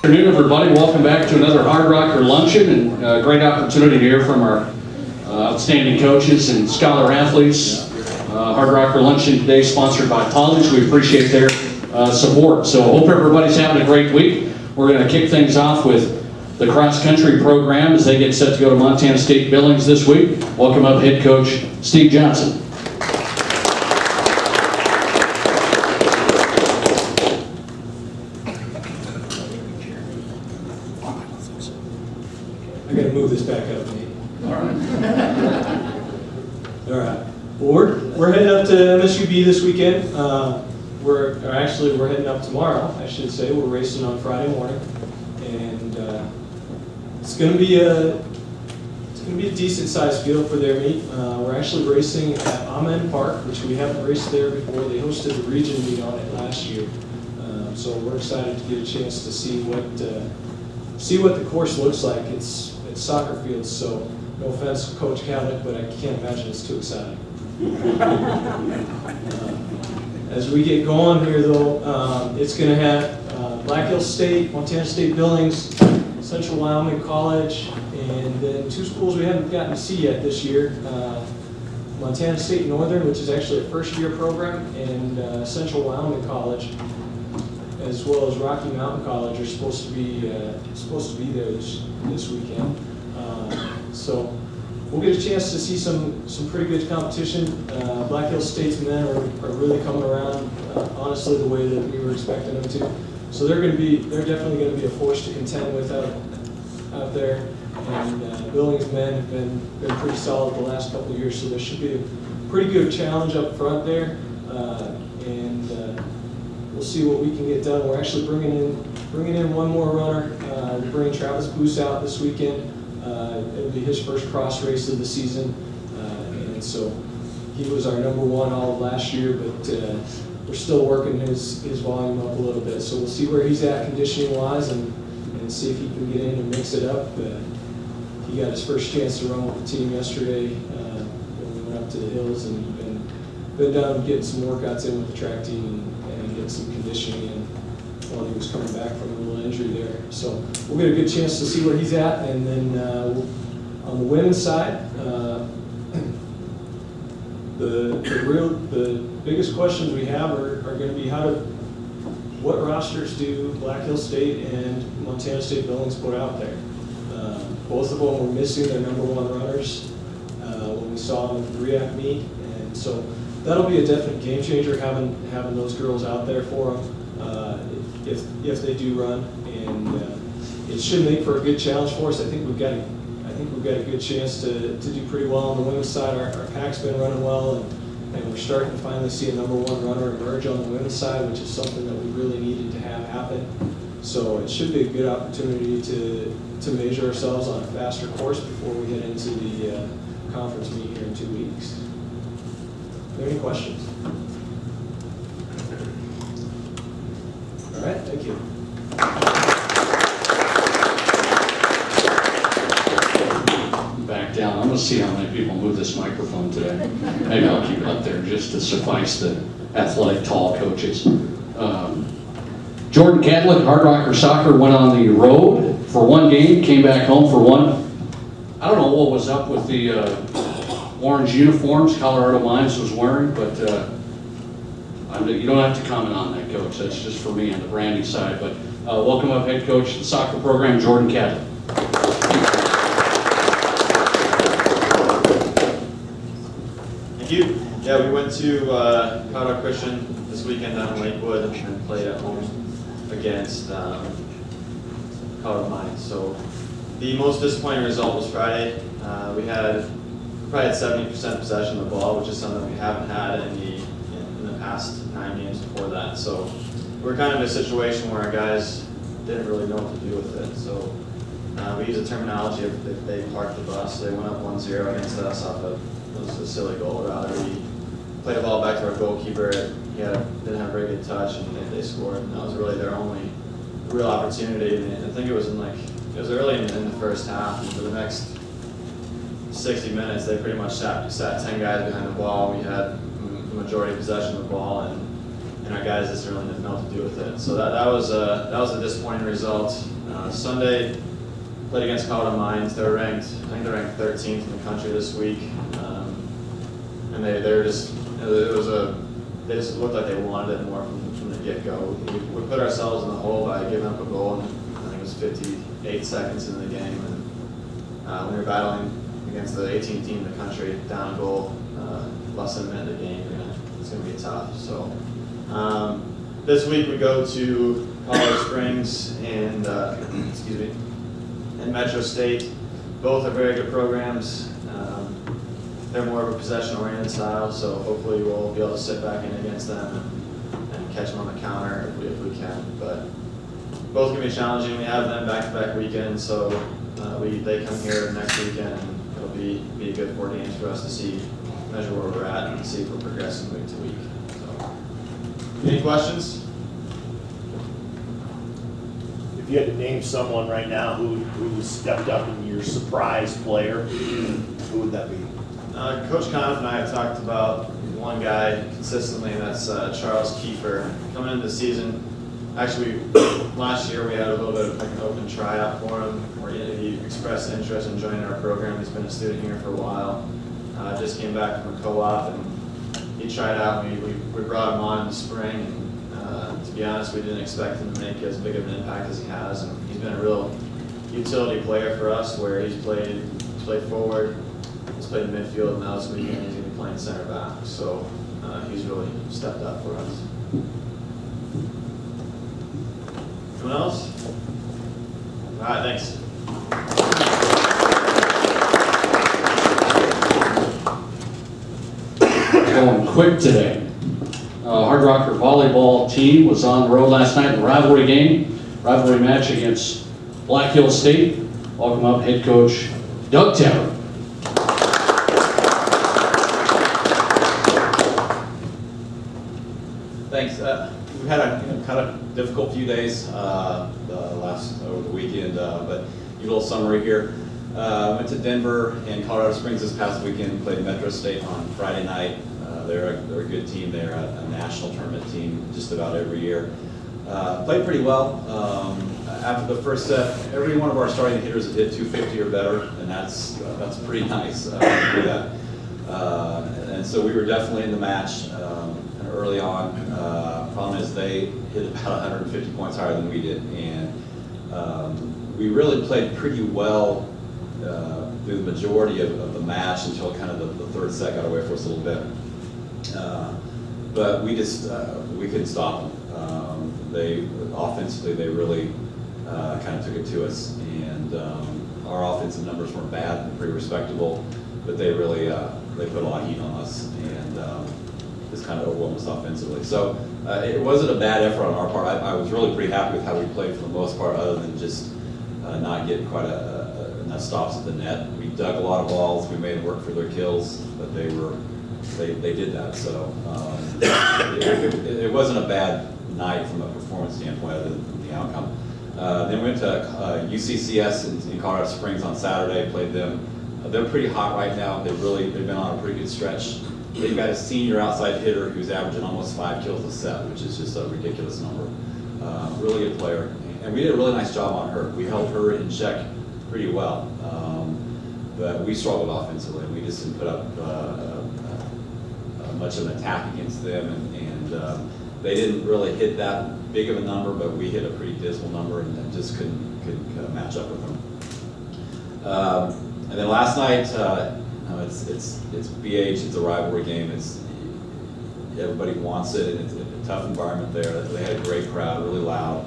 Good afternoon, everybody. Welcome back to another Hardrocker Luncheon, and a great opportunity to hear from our outstanding coaches and scholar athletes. Hardrocker Luncheon today sponsored by college. We appreciate their support. So hope everybody's having a great week. We're going to kick things off with the cross-country program as they get set to go to Montana State Billings this week. Welcome up head coach Steve Johnson. I got to move this back up, Nate. All right. All right. Well, we're heading up to MSUB this weekend. We're heading up tomorrow, I should say. We're racing on Friday morning, and it's going to be a decent sized field for their meet. We're actually racing at Amen Park, which we haven't raced there before. They hosted the region meet on it last year, so we're excited to get a chance to see what the course looks like. It's soccer fields, so no offense, Coach Kadlec, but I can't imagine it's too exciting. As we get going here, though, it's going to have Black Hills State, Montana State Billings, Central Wyoming College, and then two schools we haven't gotten to see yet this year. Montana State Northern, which is actually a first-year program, and Central Wyoming College, as well as Rocky Mountain College, are supposed to be there this weekend. So we'll get a chance to see some pretty good competition. Black Hills State's men are really coming around, honestly, the way that we were expecting them to. So they're definitely going to be a force to contend with out there. And Billings men have been pretty solid the last couple of years, so there should be a pretty good challenge up front there. And we'll see what we can get done. We're actually bringing in one more runner. We're bringing Travis Boos out this weekend. It'll be his first cross race of the season, and so he was our number one all of last year, but we're still working his volume up a little bit. So we'll see where he's at conditioning wise and see if he can get in and mix it up. He got his first chance to run with the team yesterday when we went up to the hills, and been down getting some workouts in with the track team and getting some conditioning in while he was coming back from a little injury there. So we'll get a good chance to see where he's at, and then on the women's side, the biggest questions we have are going to be what rosters do Black Hills State and Montana State Billings put out there? Both of them were missing their number one runners when we saw them at the REACT meet, and so that'll be a definite game changer having those girls out there for them if they do run, and it should make for a good challenge for us. I think we've got a good chance to do pretty well on the women's side. Our pack's been running well, and we're starting to finally see a number one runner emerge on the women's side, which is something that we really needed to have happen. So it should be a good opportunity to measure ourselves on a faster course before we head into the conference meet here in 2 weeks. Are there any questions? All right, thank you. Back down. I'm going to see how many people move this microphone today. Maybe I'll keep it up there just to suffice the athletic tall coaches. Jordan Kadlec, Hardrocker Soccer, went on the road for one game, came back home for one. I don't know what was up with the orange uniforms Colorado Mines was wearing, but you don't have to comment on that, Coach. That's just for me on the branding side. But welcome up head coach of the soccer program, Jordan Kadlec. Thank you. Yeah, we went to Hardrock Christian this weekend down in Lakewood and played at home against Colorado Mines. So the most disappointing result was Friday. We probably had 70% possession of the ball, which is something we haven't had in the past 9 games before that. So we're kind of in a situation where our guys didn't really know what to do with it. So we use the terminology of they parked the bus. They went up 1-0 against us off of it was a silly goal. Rather, we played the ball back to our goalkeeper. He didn't have very good touch, and they scored. And that was really their only real opportunity. And I think it was early in the first half. And for the next 60 minutes, they pretty much sat 10 guys behind the ball. We had the majority of possession of the ball, and and our guys just really didn't know what to do with it. So that was a disappointing result. Sunday, played against Colorado Mines. They're ranked, I think they're ranked 13th in the country this week, and they just looked like they wanted it more from the get-go. We put ourselves in the hole by giving up a goal, and I think it was 58 seconds in the game. And when you're battling against the 18th team in the country, down a goal, less than a minute in the game, it's going to be tough. So this week we go to Colorado Springs and and Metro State. Both are very good programs. They're more of a possession-oriented style, so hopefully we'll be able to sit back in against them and catch them on the counter if we can. But both can be challenging. We have them back-to-back weekends, so they come here next weekend, and it'll be a good 4 games for us to see, measure where we're at, and see if we're progressing week to week. So, any questions? If you had to name someone right now who stepped up and your surprise player, who would that be? Coach Conniff and I have talked about one guy consistently, and that's Charles Kiefer. Coming into the season, actually last year we had a little bit of like an open tryout for him, where he expressed interest in joining our program. He's been a student here for a while. Just came back from a co-op, and he tried out. We brought him on in the spring, and to be honest, we didn't expect him to make as big of an impact as he has. And he's been a real utility player for us, where he's played forward. He's played midfield, and now this weekend he's going to be playing center back. So he's really stepped up for us. Anyone else? All right, thanks. Going quick today. Hardrocker volleyball team was on the road last night in a rivalry match against Black Hills State. Welcome up head coach Doug Tabbert. Thanks. We've had a kind of difficult few days over the weekend, but a little summary here. Went to Denver and Colorado Springs this past weekend. Played Metro State on Friday night. They're a good team. They're a national tournament team just about every year. Played pretty well. After the first set, every one of our starting hitters had hit 250 or better, and that's pretty nice to do that. And so we were definitely in the match early on. Problem is they hit about 150 points higher than we did, and we really played pretty well through the majority of the match until kind of the third set got away for us a little bit. But we couldn't stop them. Offensively, they really kind of took it to us, and our offensive numbers weren't bad, they're pretty respectable, but they really they put a lot of heat on us, and just kind of overwhelmed us offensively. So it wasn't a bad effort on our part. I was really pretty happy with how we played for the most part, other than just not getting quite enough stops at the net. We dug a lot of balls, we made them work for their kills, but they did that. So it wasn't a bad night from a performance standpoint, other than the outcome. Then we went to UCCS in Colorado Springs on Saturday, played them. They're pretty hot right now. They've been on a pretty good stretch. They've got a senior outside hitter who's averaging almost 5 kills a set, which is just a ridiculous number. Really good player. And we did a really nice job on her. We held her in check pretty well. But we struggled offensively. We just didn't put up much of an attack against them. And they didn't really hit that big of a number, but we hit a pretty dismal number and just couldn't match up with them. And then last night, it's BH, it's a rivalry game. Everybody wants it, and it's a tough environment there. They had a great crowd, really loud.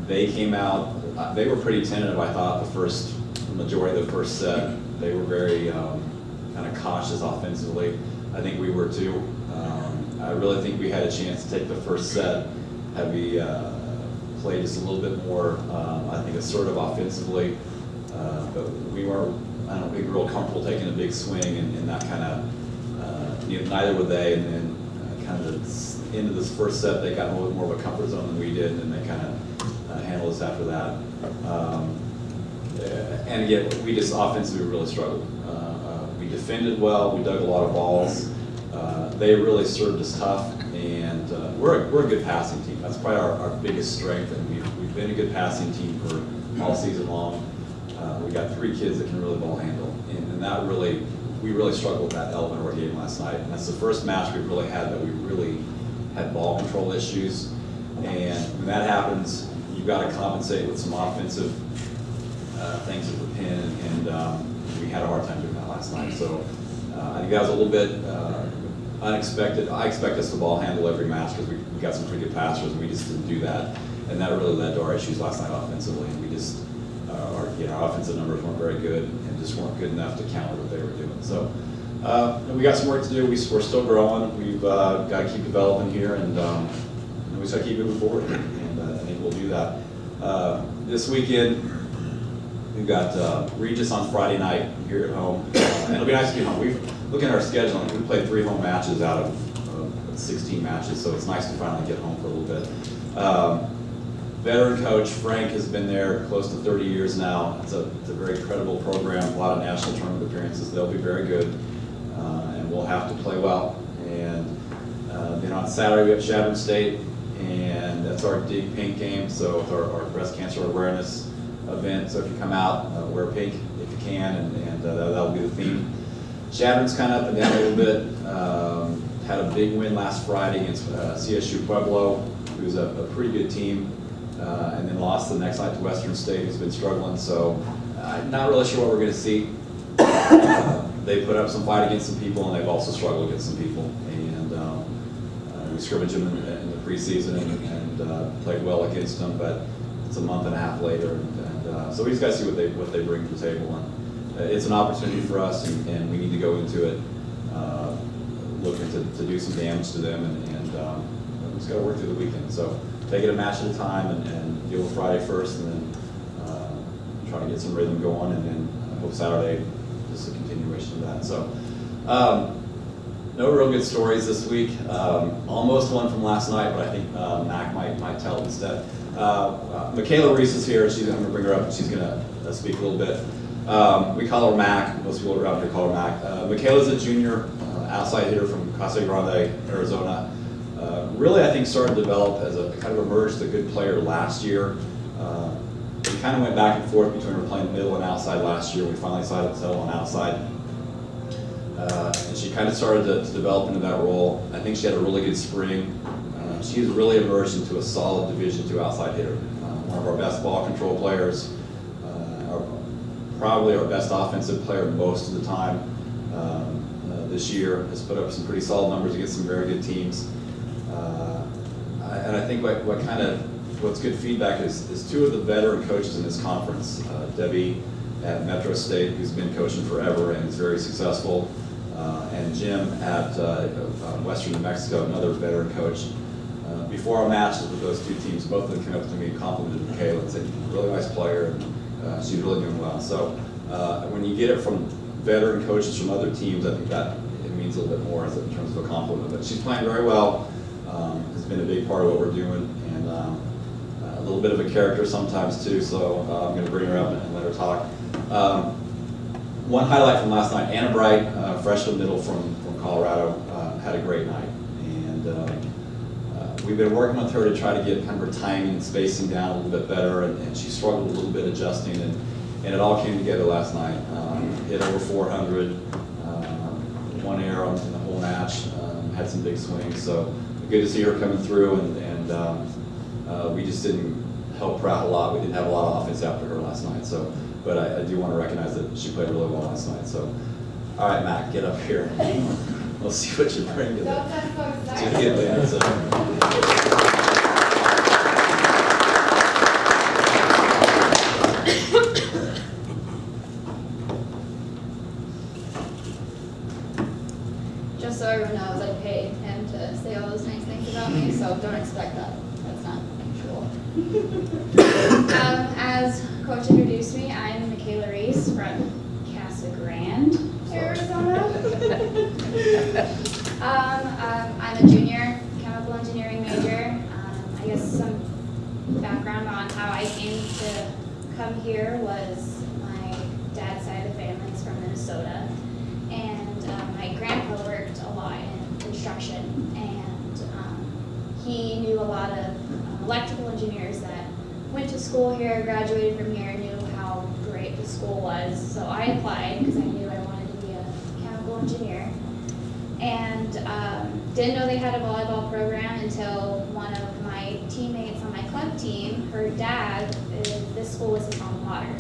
They came out, they were pretty tentative, I thought, the majority of the first set. They were very kind of cautious offensively. I think we were too. I really think we had a chance to take the first set, had we played just a little bit more, I think, assertive offensively. But I don't think we were real comfortable taking a big swing, and that kind of, neither were they. And then kind of into this first set, they got a little bit more of a comfort zone than we did, and they kind of handled us after that. And again, we just offensively really struggled. We defended well, we dug a lot of balls. They really served us tough, and we're a good passing team. That's probably our biggest strength, and we've been a good passing team for all season long. We got 3 kids that can really ball handle, and that we really struggled with that element of our game last night. And that's the first match we've really had that we really had ball control issues. And when that happens, you've got to compensate with some offensive things at the pin, and we had a hard time doing that last night. So I think that was a little bit unexpected. I expect us to ball handle every match because we got some pretty good passers, and we just didn't do that. And that really led to our issues last night offensively. And we just, our offensive numbers weren't very good and just weren't good enough to counter what they were doing. So we got some work to do. We're still growing. We've got to keep developing here, and we just got to keep moving forward. And I think we'll do that. This weekend, we've got Regis on Friday night here at home. And it'll be nice to get home. Looking at our schedule, we played 3 home matches out of 16 matches, so it's nice to finally get home for a little bit. Veteran coach Frank has been there close to 30 years now. It's a very credible program, a lot of national tournament appearances. They'll be very good, and we'll have to play well. And then on Saturday we have Chadron State, and that's our Dig Pink game, so it's our breast cancer awareness event. So if you come out, wear pink if you can, and that'll be the theme. Chadron's kind of up and down a little bit. Had a big win last Friday against CSU Pueblo, who's a pretty good team, and then lost the next night to Western State, who's been struggling. So I'm not really sure what we're going to see. They put up some fight against some people, and they've also struggled against some people. And we scrimmaged them in the preseason and played well against them, but it's a month and a half later, and so we just got to see what they bring to the table. And it's an opportunity for us, and we need to go into it looking to do some damage to them, and we just got to work through the weekend. So take it a match at a time, and deal with Friday first, and then try to get some rhythm going, and then I hope Saturday just a continuation of that. So no real good stories this week. Almost one from last night, but I think Mac might tell instead. Mikkella Reese is here. I'm going to bring her up, and she's going to speak a little bit. We call her Mac. Most people around here call her Mac. Mikkella's a junior outside hitter from Casa Grande, Arizona. Really, I think started to develop as a kind of emerged a good player last year. We kind of went back and forth between her playing middle and outside last year. We finally decided to settle on outside. And she kind of started to develop into that role. I think she had a really good spring. She's really emerged into a solid Division II outside hitter. One of our best ball control players. Probably our best offensive player most of the time this year. Has put up some pretty solid numbers against some very good teams. And I think what's good feedback is 2 of the veteran coaches in this conference. Debbie at Metro State, who's been coaching forever and is very successful, and Jim at Western New Mexico, another veteran coach. Before our matches with those 2 teams, both of them came up to me and complimented Mikkella and said, really nice player, and she's really doing well. So when you get it from veteran coaches from other teams, I think that it means a little bit more in terms of a compliment. But she's playing very well, has been a big part of what we're doing, and a little bit of a character sometimes too, so I'm going to bring her up and let her talk. One highlight from last night, Anna Bright, freshman middle from Colorado, had a great night. And we've been working with her to try to get kind of her timing and spacing down a little bit better, and she struggled a little bit adjusting, and it all came together last night. Hit over 400, 1 error in the whole match, had some big swings, so good to see her coming through, and we just didn't help her out a lot. We didn't have a lot of offense after her last night, so, but I do want to recognize that she played really well last night. So, all right, Mac, get up here. We'll see what you bring to the game. So. Just so everyone knows, I paid him to say all those nice things about me, so don't expect that. That's not usual. As Coach introduced me, I'm Mikkella Reese from Casa Grande, Arizona. I'm a junior, chemical engineering major. I guess some background on how I came to come here was my dad's side of the family is from Minnesota, and my grandpa worked a lot in construction, and he knew a lot of electrical engineers that went to school here, graduated from here, knew how great the school was. So I applied because I knew I wanted to be a mechanical engineer. And didn't know they had a volleyball program until one of my teammates on my club team, her dad, this school was his home water.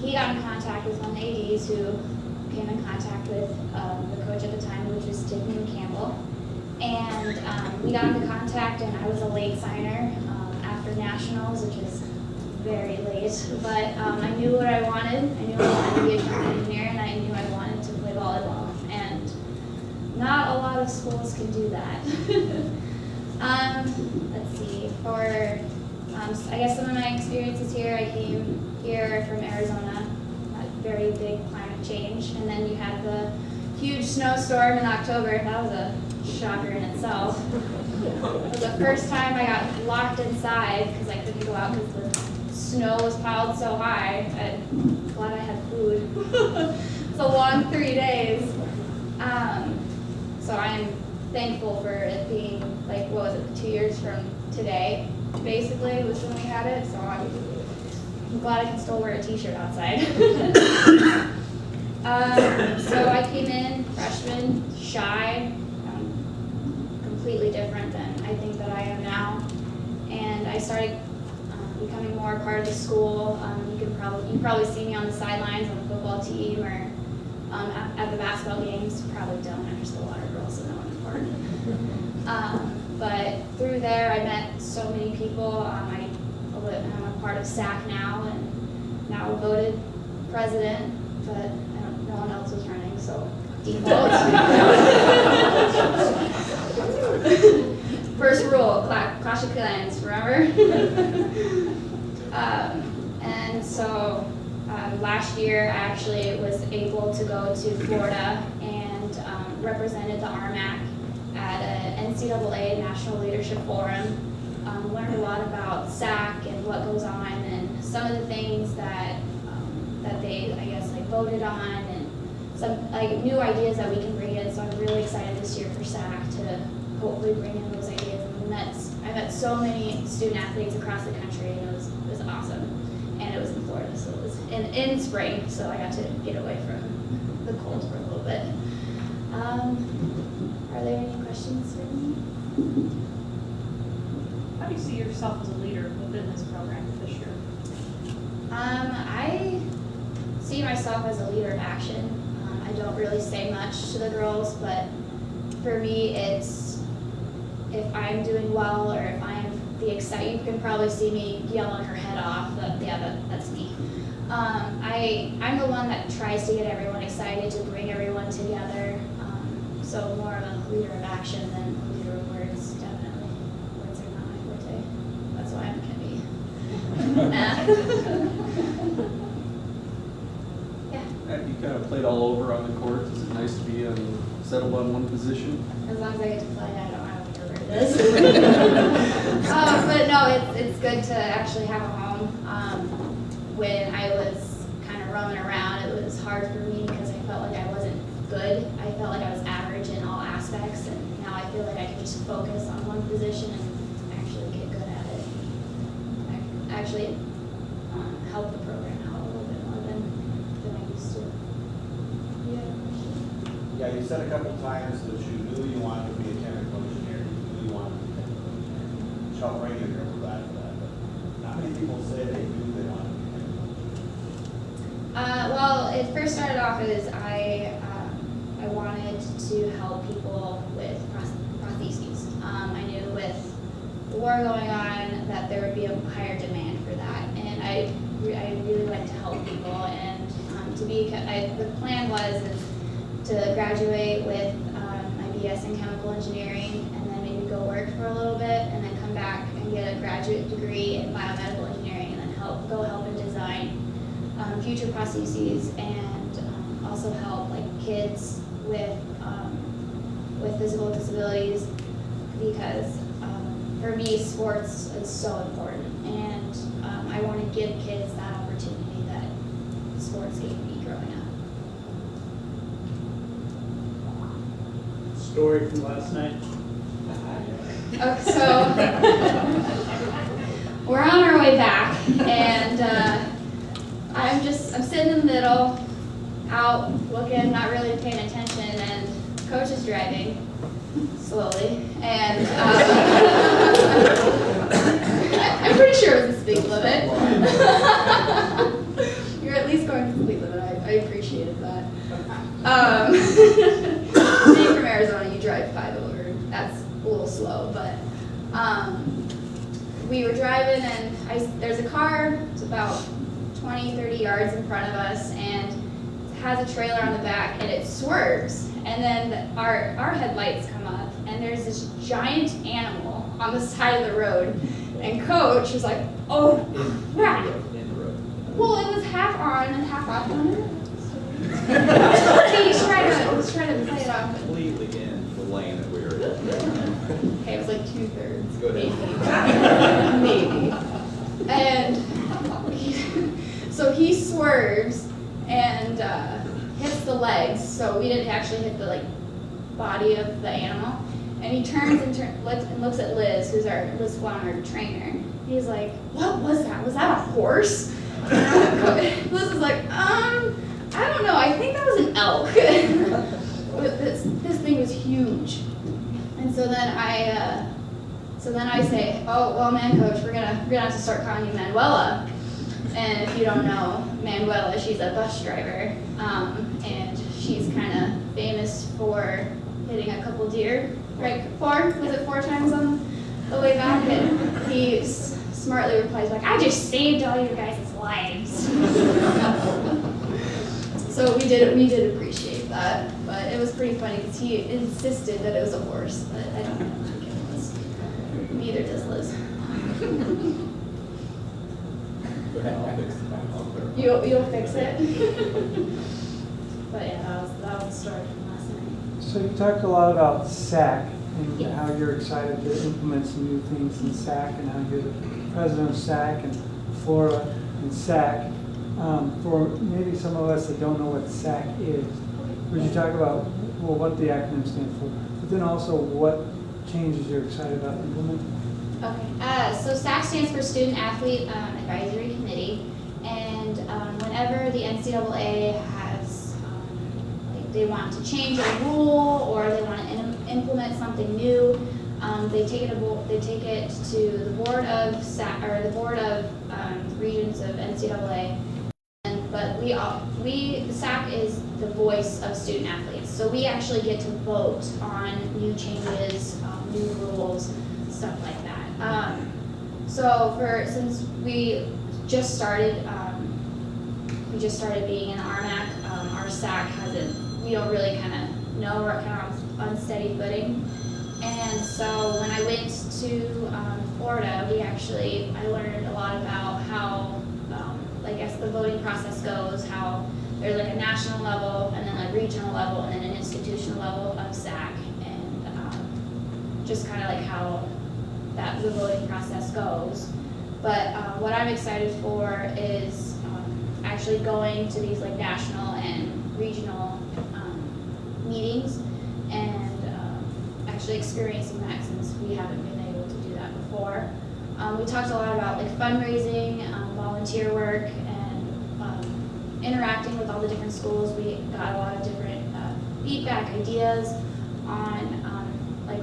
He got in contact with one of the ADs who came in contact with the coach at the time, which was Tiffany Campbell. And we got into contact, and I was a late signer after nationals, which is very late. But I knew what I wanted. I knew I wanted to be a chemical engineer, and I knew I wanted to play volleyball. And not a lot of schools can do that. Let's see. For I guess some of my experiences here, I came here from Arizona. Very big climate change, and then you had the huge snowstorm in October. That was a shocker in itself. It was the first time I got locked inside because I couldn't go out because the snow was piled so high. I'm glad I had food. It's a long 3 days. So I'm thankful for it being, like, what was it, 2 years from today, basically, was when we had it. So I'm glad I can still wear a t-shirt outside. So I came in, freshman, shy, completely different than I think that I am now. And I started becoming more a part of the school. You probably see me on the sidelines on the football team or at the basketball games. Probably don't. I'm just the water girl, so no one's important. But through there, I met so many people. I'm a part of SAC now, and now voted president, but no one else was running, so default. First rule, Clash of Clans, remember? And so last year I actually was able to go to Florida and represented the RMAC at an NCAA National Leadership Forum. Learned a lot about SAC and what goes on and some of the things that they, I guess, like voted on and some like new ideas that we can bring in. So I'm really excited this year for SAC to hopefully bring in those ideas. And I met so many student athletes across the country, and it was awesome. And it was in Florida, so it was in spring, so I got to get away from the cold for a little bit. Are there any questions for me? How do you see yourself as a leader within this program this year? I see myself as a leader of action. I don't really say much to the girls, but for me, it's if I'm doing well or if I'm the excited, you can probably see me yelling her head off. That's me. I'm the one that tries to get everyone excited, to bring everyone together. So more of a leader of action than a leader of words, definitely. Words are not my forte. That's why I'm Yeah. You kind of played all over on the court. Is it nice to be settled on one position? As long as I get to play, I don't care where it is. But no, it's good to actually have a home. When I was kind of roaming around, it was hard for me because I felt like I wasn't good. I felt like I was average in all aspects, and now I feel like I can just focus on one position and actually get good at it. Actually help the program out a little bit more than I used to. Yeah, you said a couple times that you knew you wanted to be a chemical engineer. You knew you wanted to be a chemical engineer. Chuck Rainier here was that, but not many people say they knew they wanted to be a chemical engineer. Well, it first started off as I wanted to help people with prostheses. I knew with the war going on that there would be a higher demand for that, and I really like to help people. And the plan was to graduate with my BS in chemical engineering, and then maybe go work for a little bit, and then come back and get a graduate degree in biomedical engineering, and then help and design future prostheses, and also help like kids with physical disabilities, because for me sports is so important, and I want to give kids that opportunity that sports gave me growing up. Story from last night. Okay, so we're on our way back, and I'm sitting in the middle, out looking, not really paying attention, and Coach is driving slowly, and I'm pretty sure it was the speed limit. You're at least going to the speed limit. I appreciated that. Being from Arizona, you drive 5 over. That's a little slow, but we were driving, and there's a car. It's about 20, 30 yards in front of us, and it has a trailer on the back, and it swerves. And then our headlights come up, and there's this giant animal on the side of the road. And Coach was like, "Oh, crap." Well, it was half on and half off on it. He's trying to play it off. Completely in the lane that we were in. Okay, it was like 2/3. Go ahead. Maybe. And so he swerves and hits the legs. So we didn't actually hit the body of the animal. And he turns and looks at Liz, who's our trainer. He's like, "What was that? Was that a horse?" Liz is like, I don't know. I think that was an elk." This thing was huge. And so then I say, "Oh, well, man, Coach, we're gonna have to start calling you Manuela." And if you don't know Manuela, she's a bus driver, and she's kind of famous for hitting a couple deer. Right, 4 times on the way back? And he smartly replies like, "I just saved all your guys' lives." So we did appreciate that, but it was pretty funny because he insisted that it was a horse, but I don't think it was. Neither does Liz. I'll fix it. You'll fix it. But yeah, that was the story from last night. So you talked a lot about SAC and Yes. how you're excited to implement some new things in SAC and how you're the president of SAC and Florida and SAC. For maybe some of us that don't know what SAC is, would you talk about what the acronym stands for, but then also what changes you're excited about implementing? Okay, so SAC stands for Student Athlete Advisory Committee, and whenever the NCAA has, they want to change a rule or they want to implement something new, they take it to the board of SAC or the board of regions of NCAA. But the SAC is the voice of student athletes, so we actually get to vote on new changes, new rules, stuff like that. Since we just started being in RMAC, our SAC we don't really kind of know, we're kind of on unsteady footing. And so when I went to Florida, I learned a lot about how, I guess the voting process goes, how there's a national level and then regional level and then an institutional level of SAC, and just kind of how the voting process goes. But what I'm excited for is actually going to these national and regional meetings and actually experiencing that, since we haven't been able to do that before. We talked a lot about fundraising, volunteer work, and interacting with all the different schools. We got a lot of different feedback, ideas on,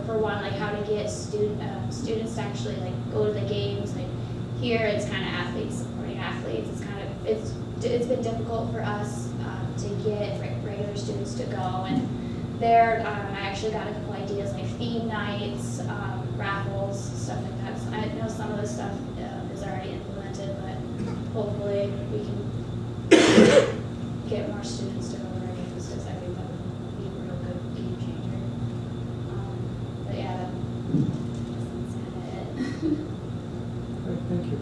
for one, how to get students to actually go to the games. Here, it's kind of athletes supporting athletes. It's been difficult for us to get regular students to go, and there I actually got a couple ideas theme nights, raffles, stuff like that. So I know some of this stuff is already implemented, but hopefully we can get more students to go to our games, because I think that would be a real good game changer. But yeah, that's kind of it. Great, thank you.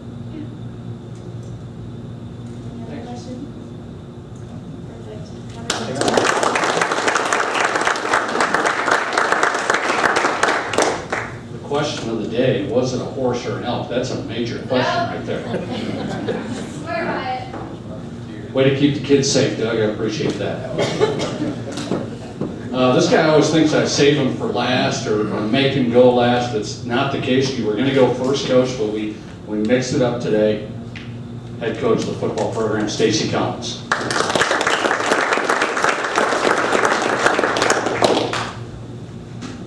Any other questions? Perfect. Question of the day, was it a horse or an elk? That's a major question right there. Swear by it. Way to keep the kids safe, Doug, I appreciate that. This guy always thinks I save him for last or make him go last. That's not the case. You were going to go first, Coach, but we mixed it up today. Head coach of the football program, Stacy Collins.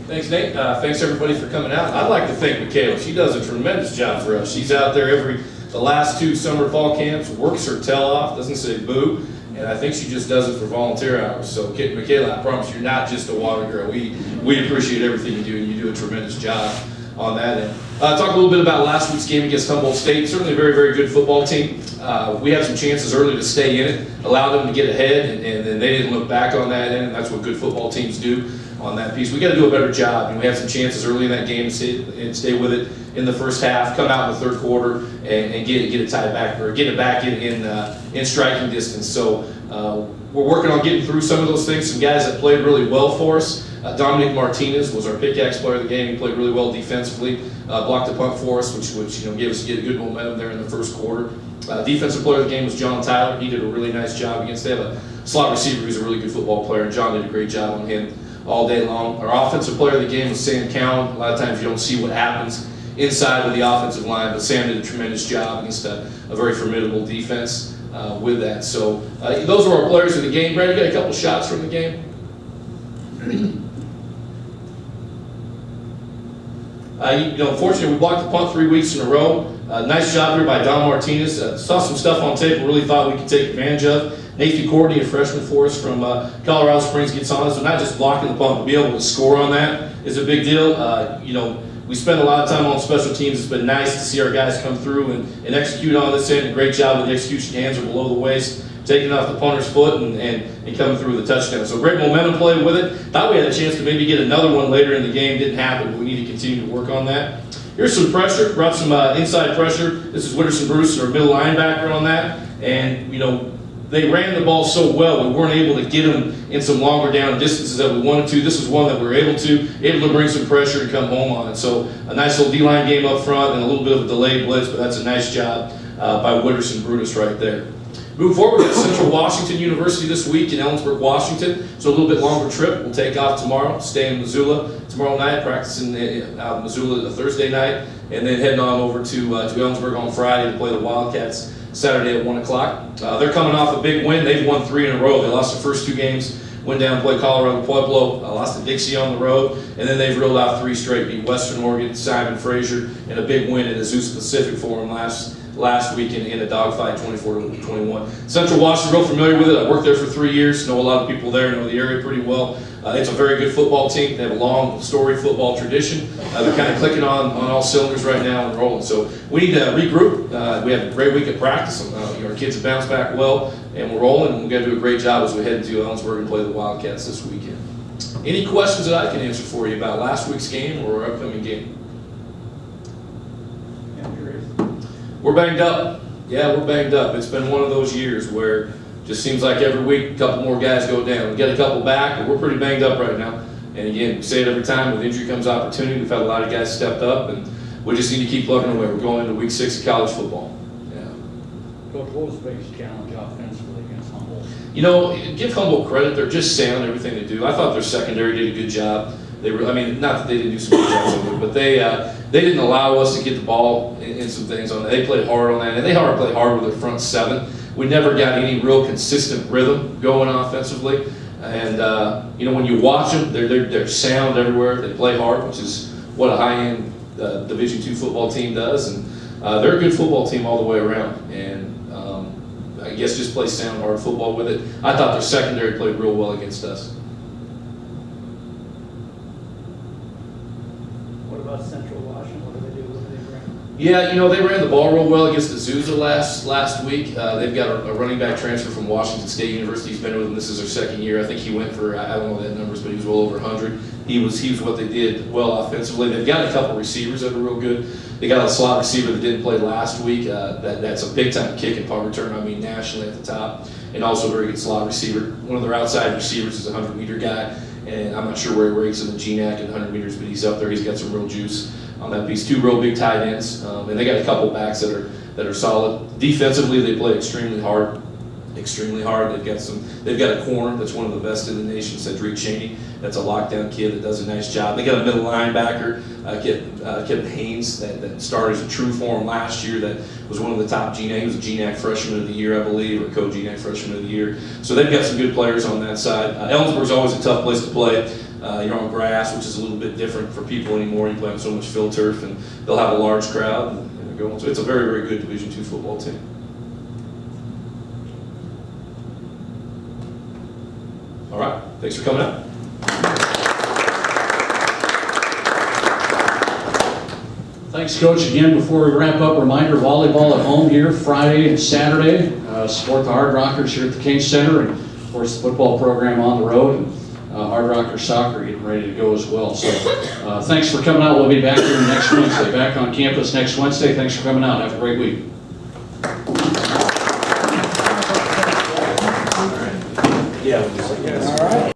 Thanks, Nate. Thanks, everybody, for coming out. I'd like to thank Mikkella. She does a tremendous job for us. She's out there the last 2 summer fall camps, works her tail off, doesn't say boo, and I think she just does it for volunteer hours. So, Mikkella, I promise you're not just a water girl. We appreciate everything you do, and you do a tremendous job on that end. Talk a little bit about last week's game against Humboldt State. Certainly a very, very good football team. We had some chances early to stay in it, allowed them to get ahead, and then they didn't look back on that end, and that's what good football teams do on that piece. We got to do a better job, and we had some chances early in that game and stay with it in the first half, come out in the third quarter, and get it tied back, or get it back in striking distance. So we're working on getting through some of those things. Some guys that played really well for us. Dominic Martinez was our pickaxe player of the game. He played really well defensively, blocked a punt for us, which gave us a good momentum there in the first quarter. Defensive player of the game was John Tyler. He did a really nice job against. They have a slot receiver who's a really good football player, and John did a great job on him all day long. Our offensive player of the game was Sam Cowan. A lot of times you don't see what happens inside of the offensive line, but Sam did a tremendous job against a very formidable defense with that. So those were our players of the game. Brad, you got a couple shots from the game? Fortunately, we blocked the punt 3 weeks in a row. Nice job here by Don Martinez. Saw some stuff on tape we really thought we could take advantage of. Nathan Courtney, a freshman for us from Colorado Springs, gets on us. So not just blocking the punt, but be able to score on that is a big deal. We spend a lot of time on special teams. It's been nice to see our guys come through and execute on this end. Great job with the execution. Hands are below the waist, taking off the punter's foot and coming through with a touchdown. So great momentum play with it. Thought we had a chance to maybe get another one later in the game. Didn't happen, but we need to continue to work on that. Here's some pressure. Brought some inside pressure. This is Witterson Bruce, our middle linebacker on that. And, they ran the ball so well, we weren't able to get them in some longer down distances that we wanted to. This was one that we were able to bring some pressure and come home on it. So a nice little D-line game up front and a little bit of a delayed blitz, but that's a nice job by Witterson Brutus right there. Moving forward, we've got Central Washington University this week in Ellensburg, Washington. So a little bit longer trip. We'll take off tomorrow, stay in Missoula tomorrow night, practicing out in Missoula Thursday night, and then heading on over to Ellensburg on Friday to play the Wildcats Saturday at 1 o'clock. They're coming off a big win. They've won 3 in a row. They lost the first 2 games, went down and played Colorado Pueblo, lost to Dixie on the road, and then they've reeled out 3 straight, beat Western Oregon, Simon Fraser, and a big win in the Azusa Pacific for them last week in a dogfight, 24-21. Central Washington, real familiar with it. I worked there for 3 years, know a lot of people there, know the area pretty well. It's a very good football team. They have a long, storied football tradition. They're kind of clicking on all cylinders right now and rolling. So we need to regroup. We have a great week of practice. Our kids have bounced back well, and we're rolling. And we've got to do a great job as we head into Ellensburg and play the Wildcats this weekend. Any questions that I can answer for you about last week's game or our upcoming game? We're banged up. Yeah, we're banged up. It's been one of those years where it just seems like every week a couple more guys go down. We get a couple back, but we're pretty banged up right now. And again, we say it every time, with injury comes opportunity. We've had a lot of guys stepped up, and we just need to keep plugging away. We're going into week 6 of college football. Yeah. Coach, what was the biggest challenge offensively against Humboldt? Give Humboldt credit. They're just sound in everything they do. I thought their secondary did a good job. Not that they didn't do some good jobs, but they didn't allow us to get the ball in some things on that. They played hard on that, and they played hard with their front 7. We never got any real consistent rhythm going offensively. And when you watch them, they're sound everywhere. They play hard, which is what a high-end Division II football team does, and they're a good football team all the way around. And I guess just play sound, hard football with it. I thought their secondary played real well against us. What about Central Washington? What do they do? What do they bring? Yeah, they ran the ball real well against Azusa last week. They've got a running back transfer from Washington State University. He's been with them. This is their second year. I think he went for, I don't know the numbers, but he was well over 100. He was what they did well offensively. They've got a couple receivers that are real good. They got a slot receiver that didn't play last week. That's a big-time kick and punt return, nationally at the top. And also a very good slot receiver. One of their outside receivers is a 100-meter guy. And I'm not sure where he ranks in the GNAC in 100 meters, but he's up there. He's got some real juice on that piece. 2 real big tight ends, and they got a couple backs that are solid. Defensively, they play extremely hard. extremely hard. They've got a corner that's one of the best in the nation, Cedric Cheney. That's a lockdown kid that does a nice job. They got a middle linebacker, Kevin Haynes, that started as a true form last year. That was one of the top GNAC. He was a GNAC Freshman of the Year, I believe, or co-GNAC Freshman of the Year. So they've got some good players on that side. Ellensburg's always a tough place to play. You're on grass, which is a little bit different for people anymore. You play on so much field turf, and they'll have a large crowd. And they're going. So it's a very, very good Division II football team. All right, thanks for coming out. Thanks, Coach. Again, before we wrap up, reminder, volleyball at home here Friday and Saturday. Support the Hard Rockers here at the King Center, and of course the football program on the road, and Hard Rocker soccer getting ready to go as well. So thanks for coming out. We'll be back here next Wednesday, back on campus next Wednesday. Thanks for coming out. Have a great week. Yeah. All right.